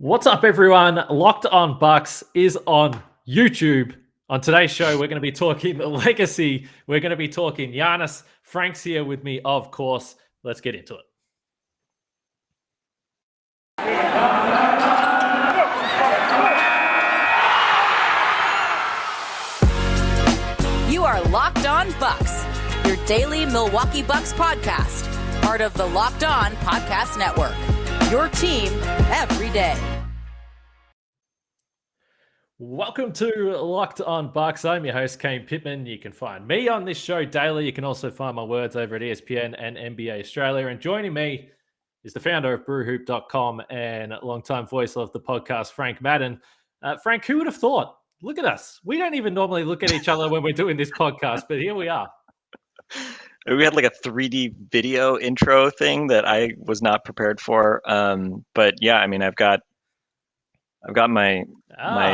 What's up, everyone? Locked on Bucks is on YouTube. On today's show, we're going to be talking legacy. We're going to be talking Giannis. Frank's here with me, of course. Let's get into it. You are Locked On Bucks, your daily Milwaukee Bucks podcast, part of the Locked On Podcast Network. Your team every day. Welcome to Locked On Bucks. I'm your host, Kane Pittman. You can find me on this show daily. You can also find my words over at ESPN and NBA Australia. And joining me is the founder of brewhoop.com and longtime voice of the podcast, Frank Madden. Frank, who would have thought? Look at us. We don't even normally look at each other when we're doing this podcast, but here we are. We had like a 3D video intro thing that I was not prepared for. But yeah, I mean, I've got my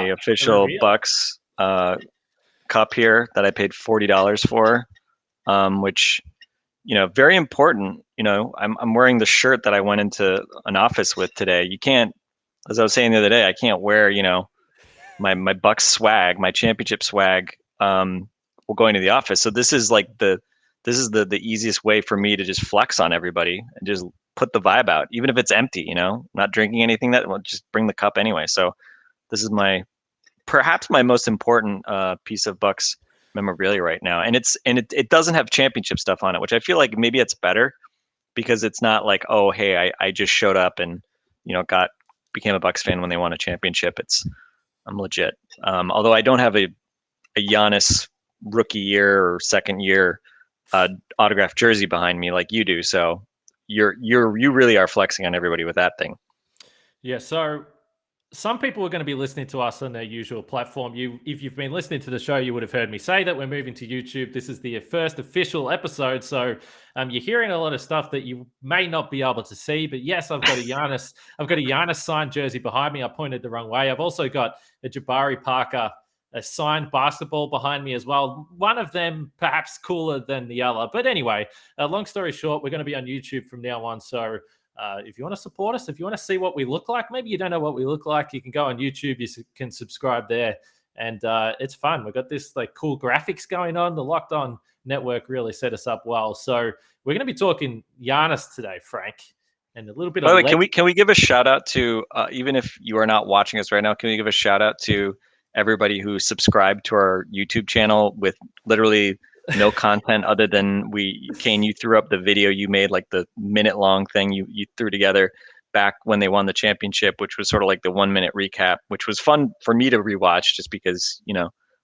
official Bucks cup here that I paid $40 for, which, very important. I'm wearing the shirt that I went into an office with today. You can't, as I was saying the other day, I can't wear, my Bucks swag, my championship swag, while going to the office. So this is like the easiest way for me to just flex on everybody and just put the vibe out, even if it's empty, not drinking anything, that will just bring the cup anyway. So this is perhaps my most important piece of Bucks memorabilia right now. And it doesn't have championship stuff on it, which I feel like maybe it's better because it's not like, oh, hey, I just showed up and, became a Bucks fan when they won a championship. I'm legit. Although I don't have a Giannis rookie year or second year autographed jersey behind me like you do. So you really are flexing on everybody with that thing. Yeah. So some people are going to be listening to us on their usual platform. If you've been listening to the show, you would have heard me say that we're moving to YouTube. This is the first official episode. So you're hearing a lot of stuff that you may not be able to see, but yes, I've got a Giannis signed jersey behind me. I pointed the wrong way. I've also got a Jabari Parker, a signed basketball behind me as well. One of them perhaps cooler than the other. But anyway, long story short, we're going to be on YouTube from now on. So if you want to support us, if you want to see what we look like, maybe you don't know what we look like, you can go on YouTube, you can subscribe there. And it's fun. We've got this like cool graphics going on. The Locked On Network really set us up well. So we're going to be talking Giannis today, Frank. And a little bit By the way, can we give a shout out to, even if you are not watching us right now, can we give a shout out to everybody who subscribed to our YouTube channel with literally no content other than Kane, you threw up the video you made, like the minute-long thing you threw together back when they won the championship, which was sort of like the 1 minute recap, which was fun for me to rewatch just because,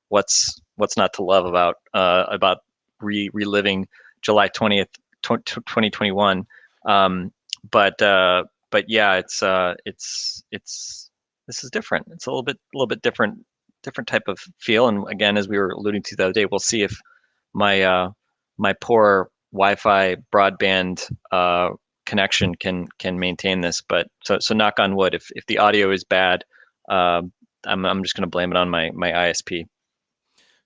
what's not to love about reliving July 20th, 2021. But yeah, this is different. It's a little bit different type of feel. And again, as we were alluding to the other day, we'll see if my poor Wi-Fi broadband connection can maintain this. But so knock on wood, if the audio is bad, I'm just going to blame it on my ISP.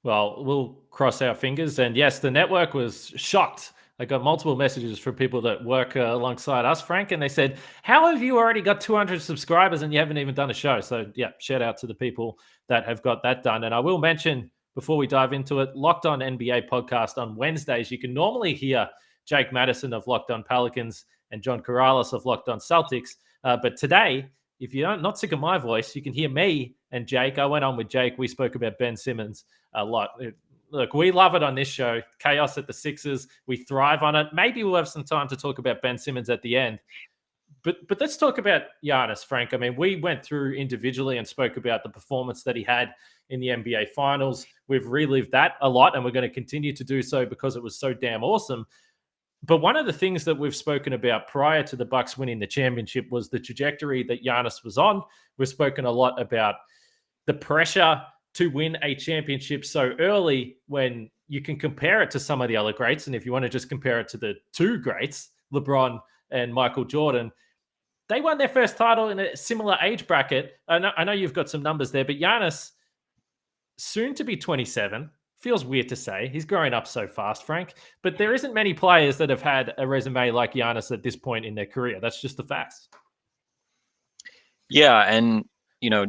Well, we'll cross our fingers. And yes, the network was shocked. I got multiple messages from people that work alongside us, Frank, and they said, how have you already got 200 subscribers and you haven't even done a show? So yeah, shout out to the people that have got that done. And I will mention, before we dive into it, Locked On NBA podcast on Wednesdays. You can normally hear Jake Madison of Locked On Pelicans and John Corrales of Locked On Celtics. But today, if you're not sick of my voice, you can hear me and Jake. I went on with Jake. We spoke about Ben Simmons a lot. Look, we love it on this show. Chaos at the Sixers. We thrive on it. Maybe we'll have some time to talk about Ben Simmons at the end. But let's talk about Giannis, Frank. I mean, we went through individually and spoke about the performance that he had in the NBA Finals. We've relived that a lot, and we're going to continue to do so because it was so damn awesome. But one of the things that we've spoken about prior to the Bucks winning the championship was the trajectory that Giannis was on. We've spoken a lot about the pressure to win a championship so early when you can compare it to some of the other greats. And if you want to just compare it to the two greats, LeBron and Michael Jordan, they won their first title in a similar age bracket. I know you've got some numbers there, but Giannis, soon to be 27, feels weird to say. He's growing up so fast, Frank. But there isn't many players that have had a resume like Giannis at this point in their career. That's just the facts. Yeah, and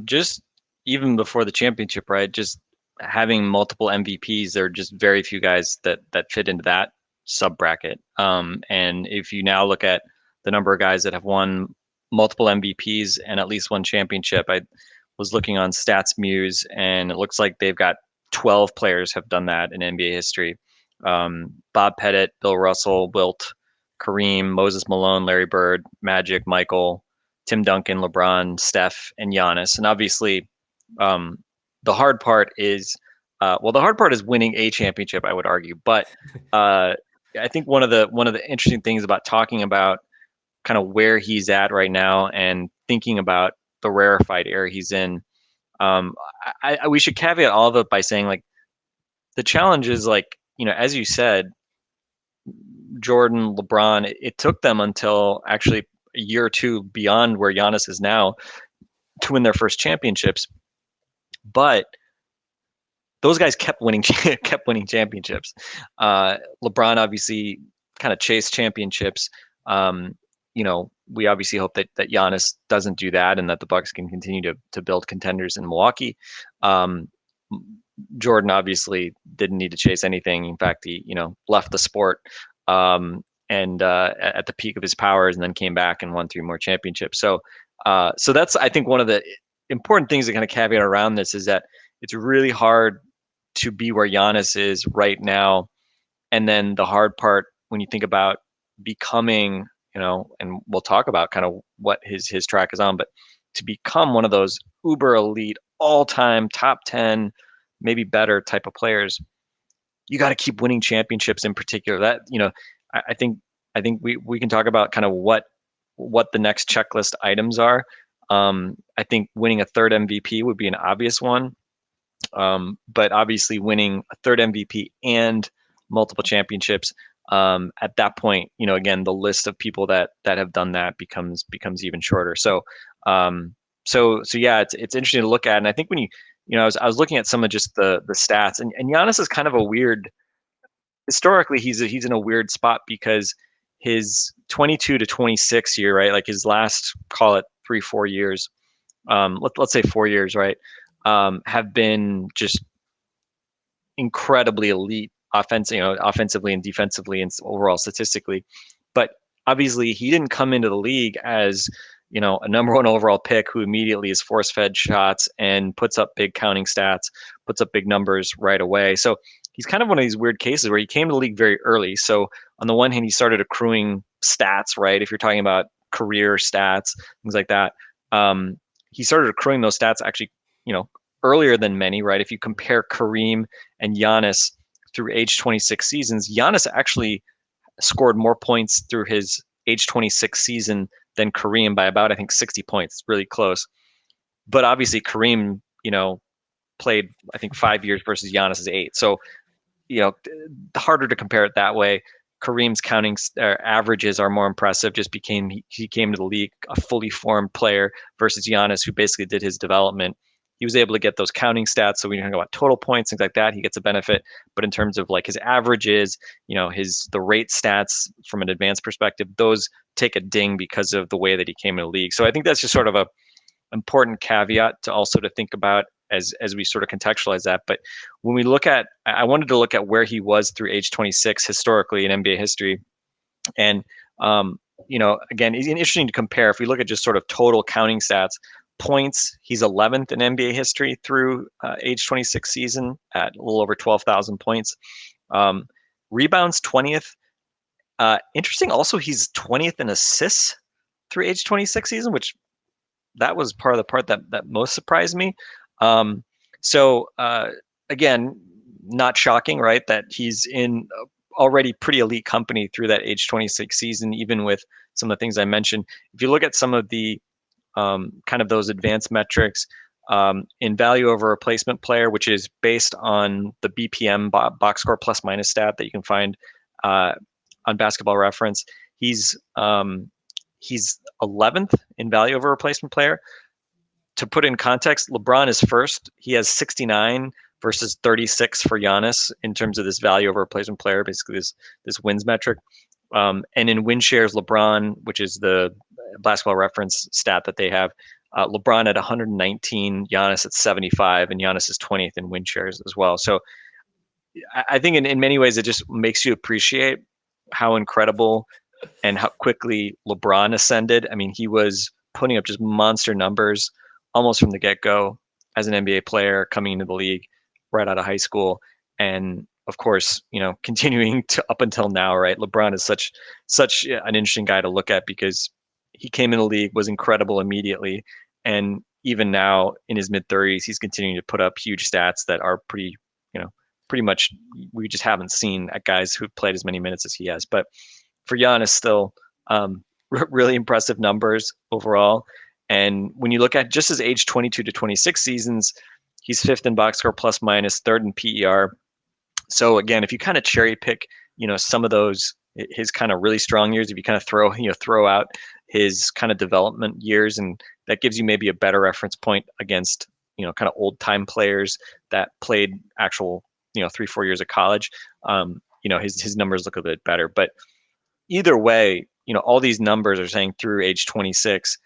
just even before the championship, right? Just having multiple MVPs, there are just very few guys that fit into that sub bracket. And if you now look at the number of guys that have won multiple MVPs and at least one championship, I was looking on Stats Muse, and it looks like they've got 12 players have done that in NBA history. Bob Pettit, Bill Russell, Wilt, Kareem, Moses Malone, Larry Bird, Magic, Michael, Tim Duncan, LeBron, Steph, and Giannis. And obviously, the hard part is, the hard part is winning a championship, I would argue. But I think one of the interesting things about talking about kind of where he's at right now and thinking about the rarefied era he's in, we should caveat all of it by saying, like, the challenge is, like, as you said, Jordan, LeBron, it took them until actually a year or two beyond where Giannis is now to win their first championships. But those guys kept winning championships. LeBron obviously kind of chased championships. We obviously hope that Giannis doesn't do that and that the Bucks can continue to build contenders in Milwaukee. Jordan obviously didn't need to chase anything. In fact, he left the sport and at the peak of his powers, and then came back and won 3 more championships. So that's, I think, one of the important things to kind of caveat around this is that it's really hard to be where Giannis is right now. And then the hard part when you think about becoming, and we'll talk about kind of what his track is on, but to become one of those uber elite, all-time top 10, maybe better type of players, you got to keep winning championships in particular. That, I think we can talk about kind of what the next checklist items are. I think winning a third MVP would be an obvious one. But obviously winning a third MVP and multiple championships, at that point, again, the list of people that have done that becomes even shorter. So yeah, it's interesting to look at. And I think when I was looking at some of just the stats, and Giannis is kind of a weird, historically, he's in a weird spot because his 22 to 26 year, right? Like his last, call it 3-4 years, let's say 4 years, right? Have been just incredibly elite offensively and defensively and overall statistically. But obviously he didn't come into the league as, a number 1 overall pick who immediately is force-fed shots and puts up big counting stats, puts up big numbers right away. So he's kind of one of these weird cases where he came to the league very early. So on the one hand, he started accruing stats, right? If you're talking about career stats, things like that, he started accruing those stats actually, earlier than many, right? If you compare Kareem and Giannis through age 26 seasons, Giannis actually scored more points through his age 26 season than Kareem by about, I think, 60 points. It's really close. But obviously Kareem, played, I think, 5 years versus Giannis's 8. So, harder to compare it that way. Kareem's counting averages are more impressive. He came to the league a fully formed player versus Giannis, who basically did his development. He was able to get those counting stats. So when you talk about total points, things like that, he gets a benefit. But in terms of like his averages, the rate stats from an advanced perspective, those take a ding because of the way that he came in the league. So I think that's just sort of a important caveat to also to think about as we sort of contextualize that. But when we look at, I wanted to look at where he was through age 26 historically in NBA history. And, again, it's interesting to compare. If we look at just sort of total counting stats, points, he's 11th in NBA history through age 26 season at a little over 12,000 points. Rebounds, 20th. Interesting also, he's 20th in assists through age 26 season, which that was part of the part that most surprised me. Again, not shocking, right? That he's in already pretty elite company through that age 26 season, even with some of the things I mentioned. If you look at some of the kind of those advanced metrics in value over replacement player, which is based on the BPM box score plus minus stat that you can find on Basketball Reference, he's 11th in value over replacement player. To put in context, LeBron is first. He has 69 versus 36 for Giannis in terms of this value over replacement player, basically this wins metric. And in win shares, LeBron, which is the Basketball Reference stat that they have, LeBron at 119, Giannis at 75, and Giannis is 20th in win shares as well. So I think in many ways it just makes you appreciate how incredible and how quickly LeBron ascended. I mean, he was putting up just monster numbers almost from the get-go as an NBA player coming into the league right out of high school. And of course, continuing to up until now, right? LeBron is such an interesting guy to look at because he came in the league, was incredible immediately. And even now in his mid-30s, he's continuing to put up huge stats that are pretty much we just haven't seen at guys who've played as many minutes as he has. But for Giannis, still really impressive numbers overall. And when you look at just his age 22 to 26 seasons, he's 5th in box score plus minus, 3rd in PER. So again, if you kind of cherry pick, some of those his kind of really strong years, if you kind of throw out his kind of development years, and that gives you maybe a better reference point against kind of old time players that played actual 3-4 years of college. His numbers look a bit better, but either way, all these numbers are saying through age 26,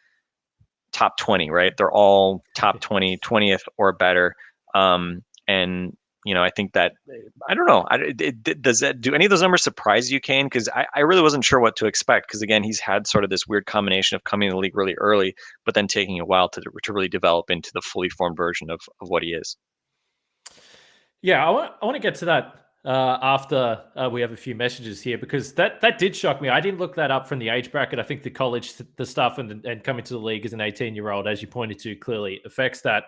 top 20, right? They're all top 20, 20th or better. And I think that, I don't know, do any of those numbers surprise you, Kane? Because I really wasn't sure what to expect. Because again, he's had sort of this weird combination of coming in the league really early, but then taking a while to really develop into the fully formed version of what he is. Yeah, I want to get to that after we have a few messages here, because that did shock me. I didn't look that up from the age bracket. I think the college, the stuff and coming to the league as an 18-year-old, as you pointed to, clearly affects that.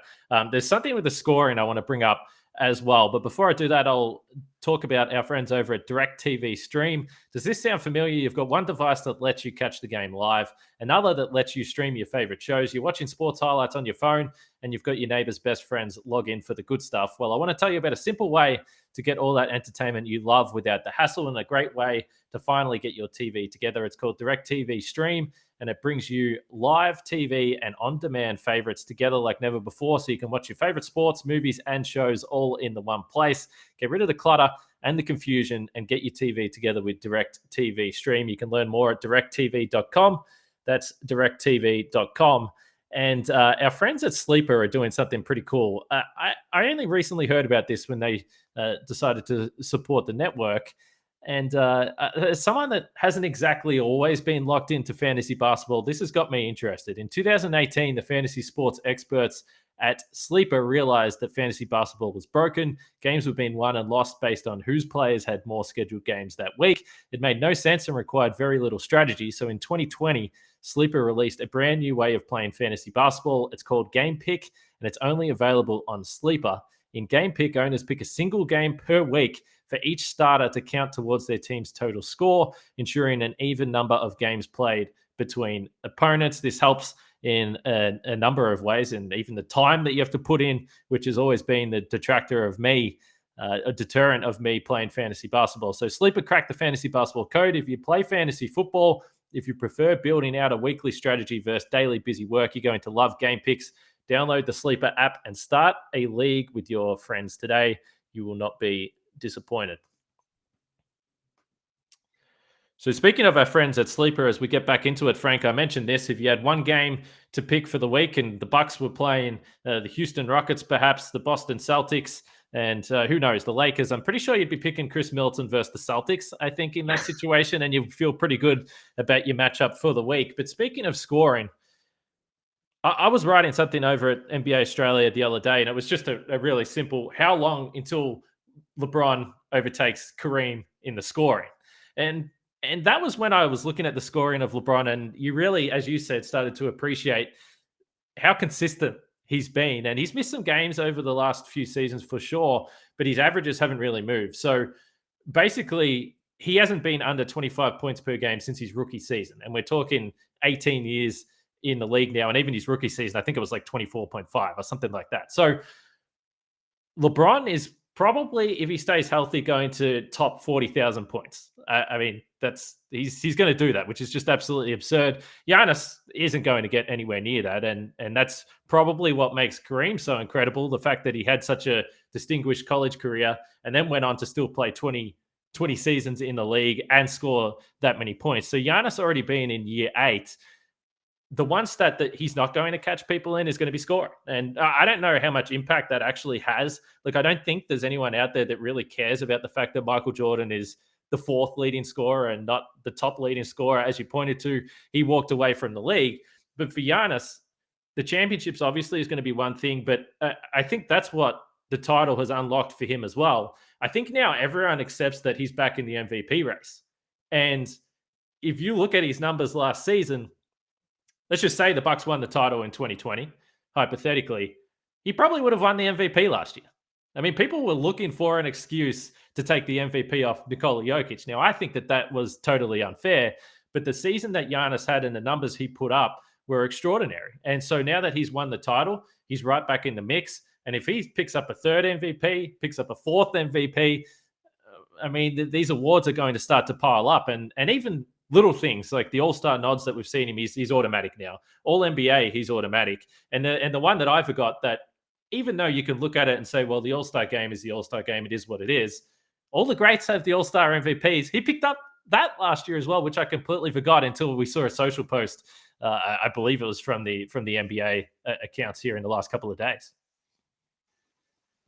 There's something with the scoring I want to bring up as well. But before I do that, I'll talk about our friends over at DirecTV Stream. Does this sound familiar? You've got one device that lets you catch the game live, another that lets you stream your favorite shows. You're watching sports highlights on your phone, and you've got your neighbor's best friends log in for the good stuff. Well, I want to tell you about a simple way to get all that entertainment you love without the hassle, and a great way to finally get your TV together. It's called DirecTV Stream, and it brings you live TV and on-demand favorites together like never before, so you can watch your favorite sports, movies, and shows all in the one place. Get rid of the clutter and the confusion and get your TV together with DirecTV Stream. You can learn more at directtv.com. That's directtv.com. And our friends at Sleeper are doing something pretty cool. I only recently heard about this when they decided to support the network. And as someone that hasn't exactly always been locked into fantasy basketball, this has got me interested. In 2018, the fantasy sports experts at Sleeper realized that fantasy basketball was broken. Games were being won and lost based on whose players had more scheduled games that week. It made no sense and required very little strategy. So in 2020, Sleeper released a brand new way of playing fantasy basketball. It's called Game Pick, and it's only available on Sleeper. In Game Pick, owners pick a single game per week for each starter to count towards their team's total score, ensuring an even number of games played between opponents. This helps in a number of ways, and even the time that you have to put in, which has always been the detractor of me, a deterrent of me playing fantasy basketball. So Sleeper cracked the fantasy basketball code. If you play fantasy football, if you prefer building out a weekly strategy versus daily busy work, you're going to love Game Picks. Download the Sleeper app and start a league with your friends today. You will not be disappointed. So speaking of our friends at Sleeper, as we get back into it, Frank, I mentioned this. If you had one game to pick for the week and the Bucks were playing the Houston Rockets, perhaps the Boston Celtics, and who knows, the Lakers, I'm pretty sure you'd be picking Chris Middleton versus the Celtics, I think, in that situation, and you feel pretty good about your matchup for the week. But speaking of scoring, I was writing something over at NBA Australia the other day, and it was just a really simple, how long until LeBron overtakes Kareem in the scoring? And that was when I was looking at the scoring of LeBron, and you really, as you said, started to appreciate how consistent he's been. And he's missed some games over the last few seasons for sure, but his averages haven't really moved. So basically, he hasn't been under 25 points per game since his rookie season. And we're talking 18 years in the league now. And even his rookie season, I think it was like 24.5 or something like that. So LeBron is probably, if he stays healthy, going to top 40,000 points. I mean, he's going to do that, which is just absolutely absurd. Giannis isn't going to get anywhere near that, and that's probably what makes Kareem so incredible. The fact that he had such a distinguished college career and then went on to still play 20 seasons in the league and score that many points. So Giannis already been in year 8. the one stat that he's not going to catch people in is going to be scoring. And I don't know how much impact that actually has. Like, I don't think there's anyone out there that really cares about the fact that Michael Jordan is the fourth leading scorer and not the top leading scorer. As you pointed to, he walked away from the league. But for Giannis, the championships obviously is going to be one thing, but I think that's what the title has unlocked for him as well. I think now everyone accepts that he's back in the MVP race. And if you look at his numbers last season, let's just say the Bucks won the title in 2020, hypothetically, he probably would have won the MVP last year. I mean, people were looking for an excuse to take the MVP off Nikola Jokic. Now, I think that was totally unfair, but the season that Giannis had and the numbers he put up were extraordinary. And so now that he's won the title, he's right back in the mix. And if he picks up a third MVP, picks up a fourth MVP, I mean, these awards are going to start to pile up. And even little things like the All-Star nods that we've seen him, he's automatic now. All-NBA, he's automatic. And the one that I forgot, that even though you can look at it and say, well, the All-Star game is the All-Star game, it is what it is. All the greats have the All-Star MVPs. He picked up that last year as well, which I completely forgot until we saw a social post. I believe it was from the NBA accounts here in the last couple of days.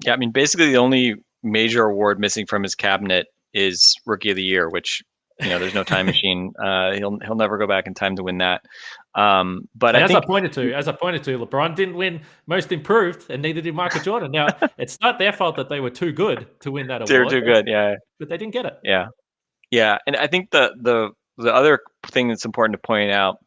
Yeah, I mean, basically the only major award missing from his cabinet is Rookie of the Year, which, you know, there's no time machine. He'll never go back in time to win that. But as I pointed to, LeBron didn't win Most Improved, and neither did Michael Jordan. Now, it's not their fault that they were too good to win that award. They're too good, yeah. But they didn't get it. Yeah, and I think the other thing that's important to point out,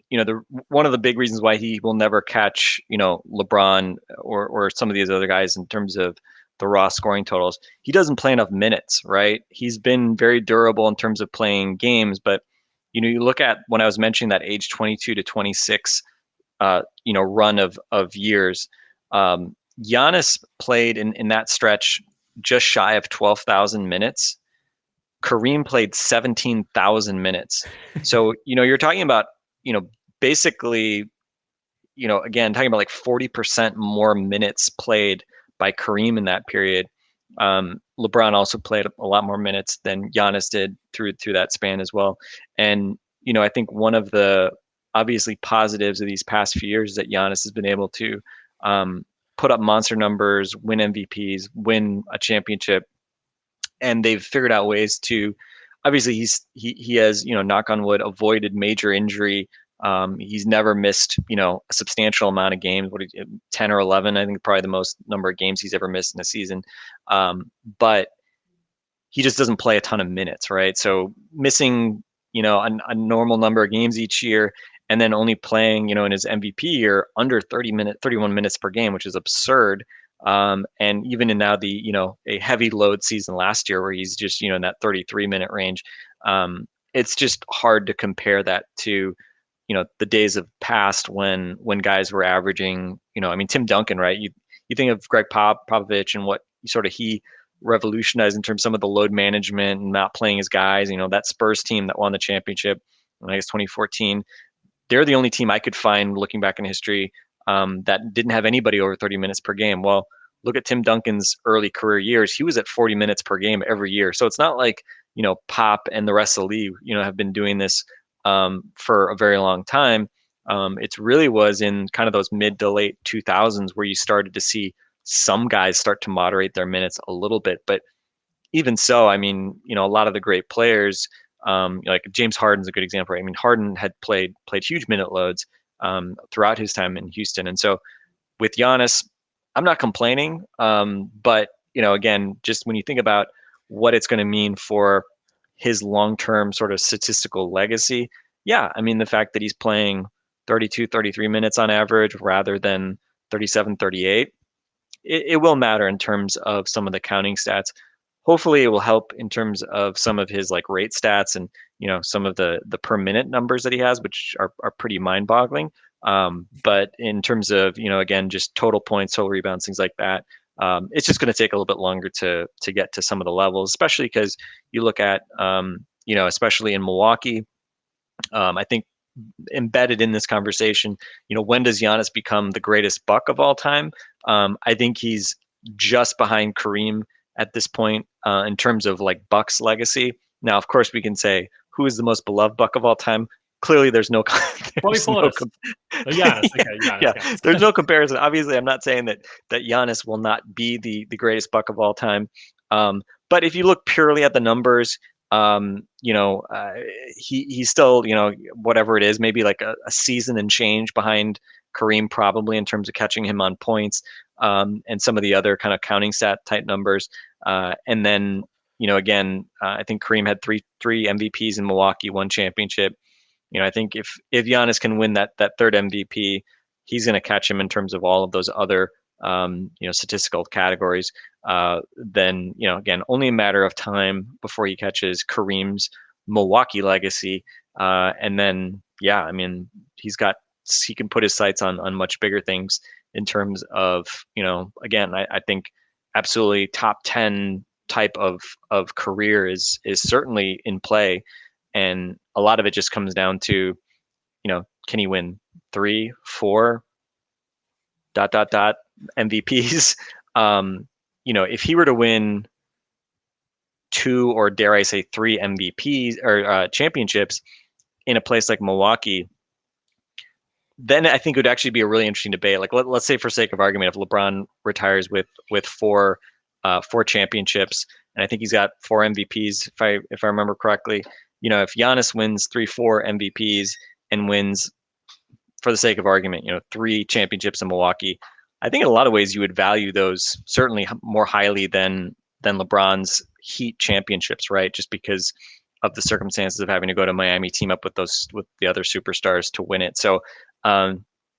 you know, one of the big reasons why he will never catch, you know, LeBron or some of these other guys in terms of the raw scoring totals, he doesn't play enough minutes, right? He's been very durable in terms of playing games, but you know, you look at when I was mentioning that age 22 to 26, you know, run of years, Giannis played in that stretch just shy of 12,000 minutes. Kareem played 17,000 minutes. So, you know, you're talking about, you know, basically, you know, again, talking about like 40% more minutes played by Kareem in that period. LeBron also played a lot more minutes than Giannis did through that span as well. And, you know, I think one of the obviously positives of these past few years is that Giannis has been able to put up monster numbers, win MVPs, win a championship. And they've figured out ways to, obviously he has, you know, knock on wood, avoided major injury. He's never missed, you know, a substantial amount of games, 10 or 11, I think probably the most number of games he's ever missed in a season. But he just doesn't play a ton of minutes, right? So missing, you know, a normal number of games each year, and then only playing, you know, in his MVP year under 31 minutes per game, which is absurd. And even in now the, you know, a heavy load season last year where he's just, you know, in that 33-minute range, it's just hard to compare that to, you know, the days of past when guys were averaging, you know, I mean, Tim Duncan, right? You think of Greg Popovich and what sort of he revolutionized in terms of some of the load management and not playing his guys, you know, that Spurs team that won the championship, I guess 2014, they're the only team I could find looking back in history that didn't have anybody over 30 minutes per game. Well, look at Tim Duncan's early career years. He was at 40 minutes per game every year. So it's not like, you know, Pop and the rest of the league, you know, have been doing this for a very long time. It really was in kind of those mid to late 2000s where you started to see some guys start to moderate their minutes a little bit. But even so, I mean, you know, a lot of the great players, like James Harden's a good example. Right? I mean, Harden had played huge minute loads throughout his time in Houston. And so with Giannis, I'm not complaining. But, you know, again, just when you think about what it's going to mean for his long-term sort of statistical legacy, yeah, I mean, the fact that he's playing 32, 33 minutes on average rather than 37, 38, it will matter in terms of some of the counting stats. Hopefully it will help in terms of some of his like rate stats and, you know, some of the per minute numbers that he has, which are pretty mind boggling. But in terms of, you know, again, just total points, total rebounds, things like that, it's just going to take a little bit longer to get to some of the levels, especially because you look at, you know, especially in Milwaukee, I think embedded in this conversation, you know, when does Giannis become the greatest Buck of all time? I think he's just behind Kareem at this point in terms of like Buck's legacy. Now, of course, we can say who is the most beloved Buck of all time. clearly there's no Giannis. Okay, Giannis. There's no comparison. Obviously, I'm not saying that Giannis will not be the greatest buck of all time. But if you look purely at the numbers, he's still, whatever it is, maybe like a season and change behind Kareem, probably, in terms of catching him on points, and some of the other kind of counting stat type numbers. And then, again, I think Kareem had three MVPs in Milwaukee, one championship. I think if Giannis can win that third MVP, he's going to catch him in terms of all of those other statistical categories. Then, again, only a matter of time before he catches Kareem's Milwaukee legacy. And then, yeah, I mean, he can put his sights on much bigger things in terms of, again, I think absolutely top 10 type of career is certainly in play. And a lot of it just comes down to, can he win 3, 4, ... MVPs? If he were to win 2, or dare I say 3 MVPs or championships in a place like Milwaukee, then I think it would actually be a really interesting debate. Like, let's say, for sake of argument, if LeBron retires with 4 championships, and I think he's got 4 MVPs, if I remember correctly. If Giannis wins 3, 4 MVPs and wins, for the sake of argument, 3 championships in Milwaukee, I think in a lot of ways you would value those certainly more highly than LeBron's Heat championships, right? Just because of the circumstances of having to go to Miami, team up with the other superstars to win it. So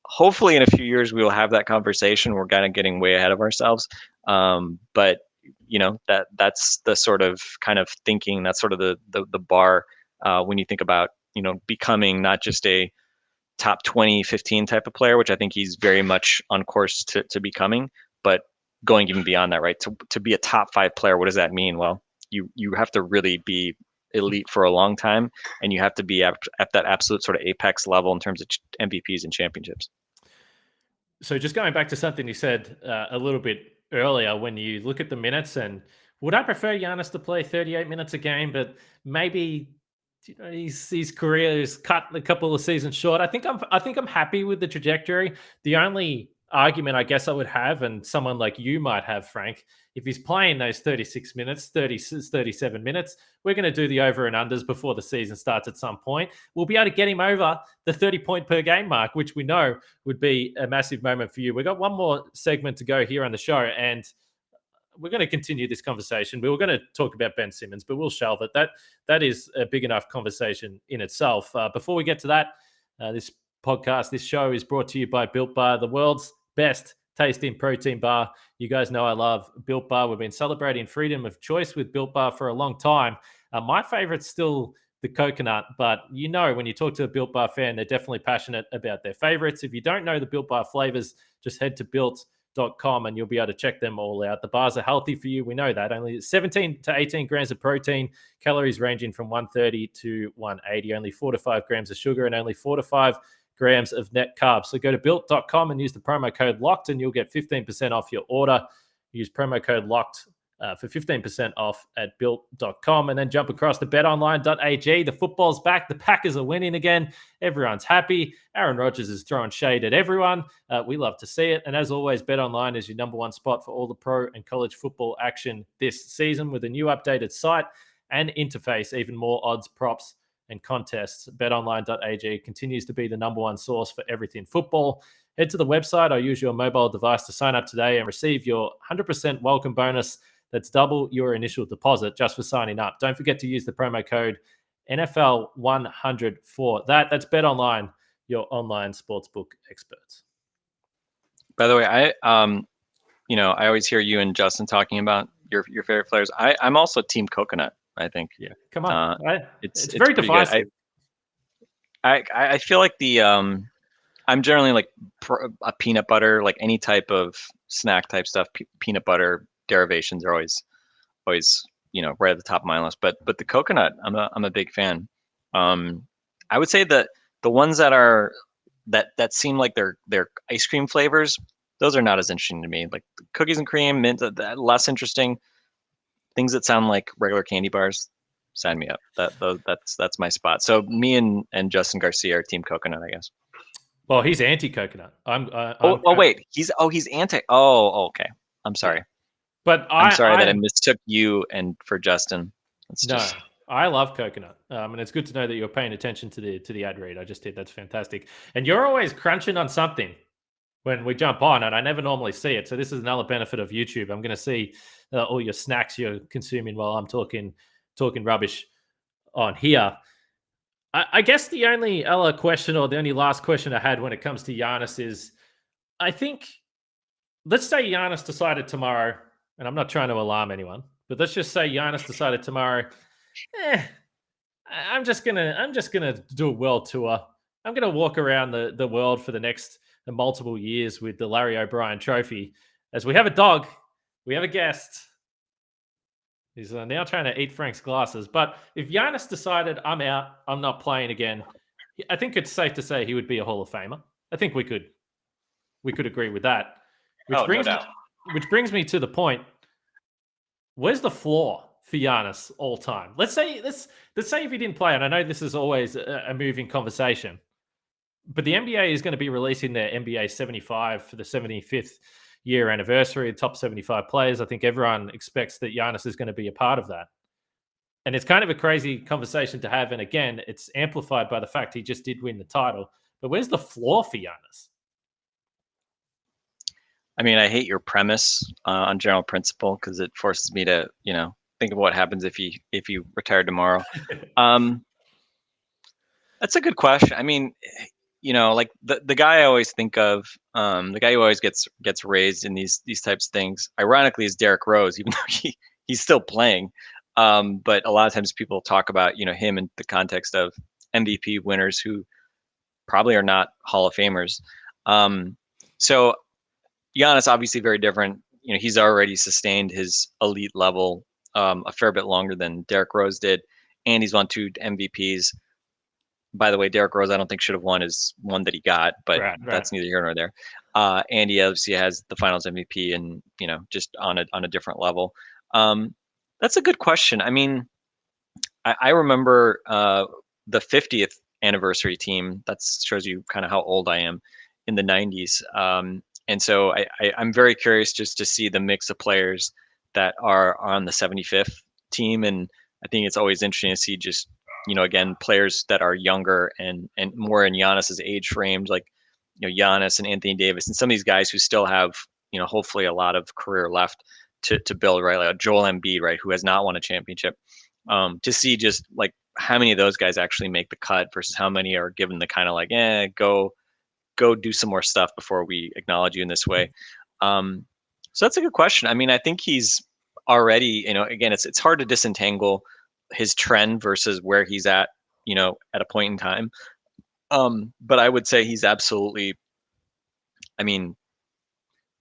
hopefully in a few years we will have that conversation. We're kind of getting way ahead of ourselves, but that's the sort of kind of thinking. That's sort of the bar when you think about becoming not just a top 20, 15 type of player, which I think he's very much on course to becoming, but going even beyond that, right? To be a top 5 player, what does that mean? Well, you have to really be elite for a long time, and you have to be at that absolute sort of apex level in terms of MVPs and championships. So just going back to something you said a little bit earlier, when you look at the minutes, and would I prefer Giannis to play 38 minutes a game, but maybe his career is cut a couple of seasons short? I think I'm happy with the trajectory. The only argument I guess I would have, and someone like you might have, Frank, if he's playing those 36 minutes, 37 minutes, we're going to do the over and unders before the season starts at some point. We'll be able to get him over the 30 point per game mark, which we know would be a massive moment for you. We've got one more segment to go here on the show, and we're going to continue this conversation. We were going to talk about Ben Simmons, but we'll shelve it. That is a big enough conversation in itself. Before we get to that, this show is brought to you by Built Bar, the world's best tasting protein bar. You guys know I love Built Bar. We've been celebrating freedom of choice with Built Bar for a long time. My favorite's still the coconut, but when you talk to a Built Bar fan, they're definitely passionate about their favorites. If you don't know the Built Bar flavors, just head to built.com and you'll be able to check them all out. The bars are healthy for you. We know that. Only 17 to 18 grams of protein, calories ranging from 130 to 180, only 4 to 5 grams of sugar, and only 4 to 5 grams of net carbs. So go to built.com and use the promo code LOCKED and you'll get 15% off your order. Use promo code LOCKED for 15% off at built.com, and then jump across to betonline.ag. The football's back. The Packers are winning again. Everyone's happy. Aaron Rodgers is throwing shade at everyone. We love to see it. And as always, BetOnline is your number one spot for all the pro and college football action this season, with a new updated site and interface, even more odds, props, and contests. BetOnline.ag continues to be the number one source for everything football. Head to the website or use your mobile device to sign up today and receive your 100% welcome bonus. That's double your initial deposit just for signing up. Don't forget to use the promo code NFL100 for that. That's BetOnline, your online sportsbook experts. By the way, I always hear you and Justin talking about your favorite flavors. I'm also team coconut, I think. Yeah, come on. It's very divisive. I feel like I'm generally like a peanut butter, like any type of snack type stuff. Peanut butter derivations are always right at the top of my list. But the coconut, I'm a big fan. I would say that the ones that seem like they're ice cream flavors, those are not as interesting to me. Like cookies and cream, mint, less interesting. Things that sound like regular candy bars, sign me up. That's my spot. So me and Justin Garcia are Team Coconut, I guess. Well, he's anti-coconut. Wait, he's anti. Oh, okay. I'm sorry. Yeah. But I'm sorry that I mistook you and for Justin. I love coconut, and it's good to know that you're paying attention to the ad read I just did. That's fantastic. And you're always crunching on something when we jump on, and I never normally see it. So this is another benefit of YouTube. I'm going to see all your snacks you're consuming while I'm talking rubbish on here. I guess the only other question, or the only last question I had when it comes to Giannis is, I think, let's say Giannis decided tomorrow, and I'm not trying to alarm anyone, but let's just say Giannis decided tomorrow, I'm just gonna do a world tour. I'm gonna walk around the world for the next multiple years with the Larry O'Brien Trophy. As we have a dog, we have a guest. He's now trying to eat Frank's glasses. But if Giannis decided, I'm out, I'm not playing again, I think it's safe to say he would be a Hall of Famer. I think we could agree with that. No doubt. Which brings me to the point. Where's the floor for Giannis all time? Let's say if he didn't play, and I know this is always a moving conversation, but the NBA is going to be releasing their NBA 75 for the 75th year anniversary, the top 75 players. I think everyone expects that Giannis is going to be a part of that. And it's kind of a crazy conversation to have. And again, it's amplified by the fact he just did win the title. But where's the floor for Giannis? I mean, I hate your premise on general principle because it forces me to, think of what happens if he retired tomorrow. That's a good question. I mean, like the guy I always think of, the guy who always gets raised in these types of things, ironically, is Derrick Rose, even though he's still playing. But a lot of times people talk about him in the context of MVP winners who probably are not Hall of Famers. So Giannis obviously very different. He's already sustained his elite level a fair bit longer than Derrick Rose did, and he's won 2 MVPs. By the way, Derrick Rose I don't think should have won his one that he got, but that's neither here nor there. And he obviously has the Finals MVP, and just on a different level. That's a good question. I mean, I remember the 50th anniversary team. That shows you kind of how old I am, in the 90s. And so I'm very curious just to see the mix of players that are on the 75th team. And I think it's always interesting to see just, again, players that are younger and more in Giannis's age frames, like, Giannis and Anthony Davis and some of these guys who still have, hopefully a lot of career left to build, right? Like Joel Embiid, right, who has not won a championship. To see just like how many of those guys actually make the cut versus how many are given the kind of like, go do some more stuff before we acknowledge you in this way. So that's a good question. I mean, I think he's already, again, it's hard to disentangle his trend versus where he's at, at a point in time. But I would say he's absolutely, I mean,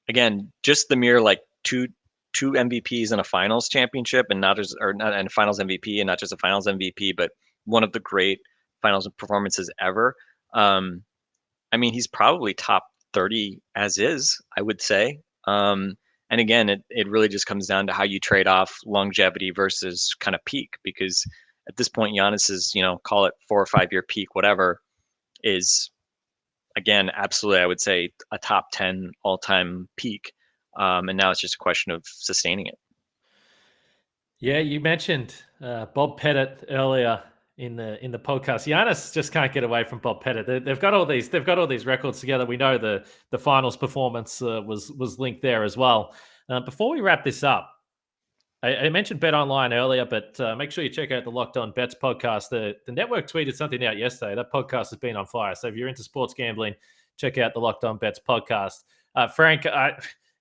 again, just the mere like two MVPs and a finals championship, and and a finals MVP, and not just a finals MVP, but one of the great finals performances ever. I mean, he's probably top 30 as is, I would say. And again, it really just comes down to how you trade off longevity versus kind of peak, because at this point, Giannis's, call it 4 or 5 year peak, whatever, is, again, absolutely, I would say a top 10 all time peak. And now it's just a question of sustaining it. Yeah, you mentioned Bob Pettit earlier in the podcast. Giannis just can't get away from Bob Pettit. They've got all these records together. We know the finals performance was linked there as well. Before we wrap this up, I mentioned Bet Online earlier, but make sure you check out the Locked On Bets podcast. The network tweeted something out yesterday. That podcast has been on fire. So if you're into sports gambling, check out the Locked On Bets podcast. Frank,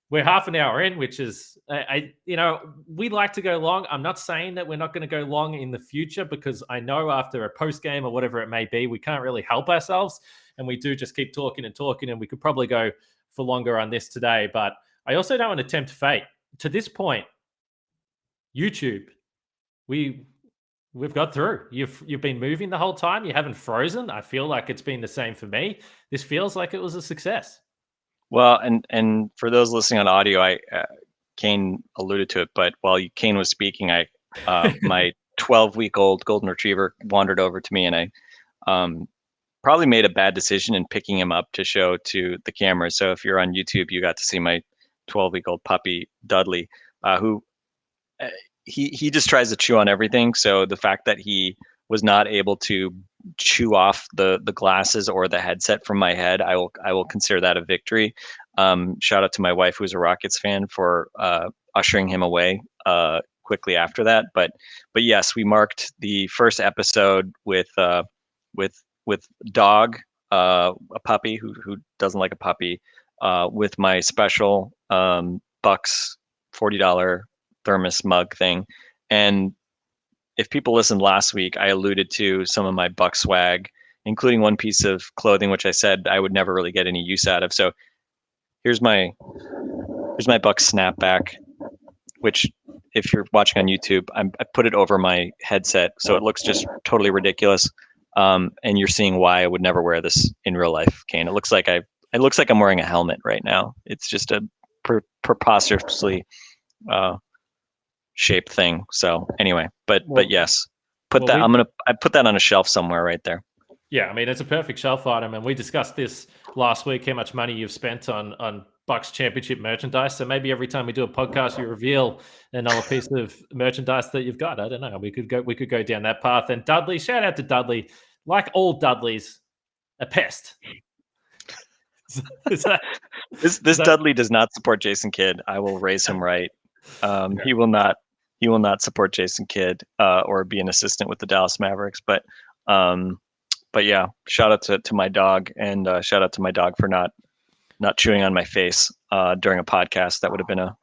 we're half an hour in, which is, we like to go long. I'm not saying that we're not going to go long in the future, because I know after a post game or whatever it may be, we can't really help ourselves. And we do just keep talking, and we could probably go for longer on this today. But I also don't want to tempt fate. To this point, YouTube, we've got through. You've been moving the whole time. You haven't frozen. I feel like it's been the same for me. This feels like it was a success. Well, and for those listening on audio, Kane alluded to it, but while Kane was speaking, my 12-week-old golden retriever wandered over to me, and I probably made a bad decision in picking him up to show to the camera. So if you're on YouTube, you got to see my 12-week-old puppy Dudley, who he just tries to chew on everything. So the fact that he was not able to chew off the glasses or the headset from my head, I will consider that a victory. Shout out to my wife, who's a Rockets fan, for ushering him away quickly after that. But yes, we marked the first episode with Dog, a puppy who doesn't like a puppy, with my special Bucks $40 thermos mug thing. And if people listened last week, I alluded to some of my Buck swag, including one piece of clothing which I said I would never really get any use out of. So here's my Buck snapback, which if you're watching on YouTube, I put it over my headset so it looks just totally ridiculous. And you're seeing why I would never wear this in real life, Kane. It looks like I'm wearing a helmet right now. It's just a preposterously shaped thing. So anyway, but yes, I put that on a shelf somewhere right there. Yeah, I mean, it's a perfect shelf item, and we discussed this last week, how much money you've spent on Bucks championship merchandise. So maybe every time we do a podcast, you reveal another piece of merchandise that you've got. I don't know. We could go down that path. And Dudley, shout out to Dudley. Like all Dudleys, a pest. This Dudley does not support Jason Kidd. I will raise him right. He will not support Jason Kidd or be an assistant with the Dallas Mavericks. But yeah, shout out to my dog, and shout out to my dog for not chewing on my face during a podcast. That would have been a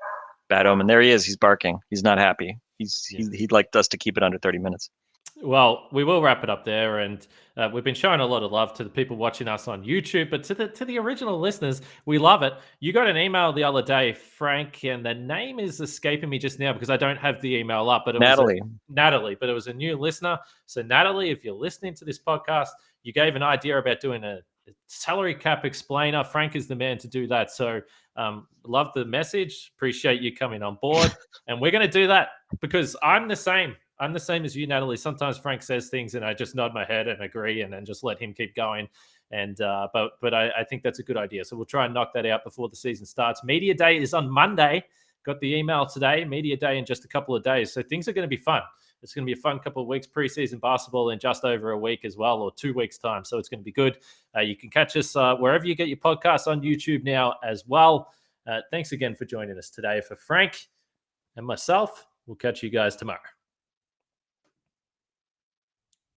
bad omen. There he is. He's barking. He's not happy. He'd like us to keep it under 30 minutes. Well, we will wrap it up there, and we've been showing a lot of love to the people watching us on YouTube, but to the original listeners, we love it. You got an email the other day, Frank, and the name is escaping me just now because I don't have the email up. But it Natalie. was Natalie, but it was a new listener. So Natalie, if you're listening to this podcast, you gave an idea about doing a salary cap explainer. Frank is the man to do that. So love the message. Appreciate you coming on board, and we're going to do that because I'm the same. I'm the same as you, Natalie. Sometimes Frank says things and I just nod my head and agree and then just let him keep going. And but I think that's a good idea. So we'll try and knock that out before the season starts. Media Day is on Monday. Got the email today. Media Day in just a couple of days. So things are going to be fun. It's going to be a fun couple of weeks. Preseason basketball in just over a week as well, or 2 weeks' time. So it's going to be good. You can catch us wherever you get your podcasts on YouTube now as well. Thanks again for joining us today. For Frank and myself, we'll catch you guys tomorrow.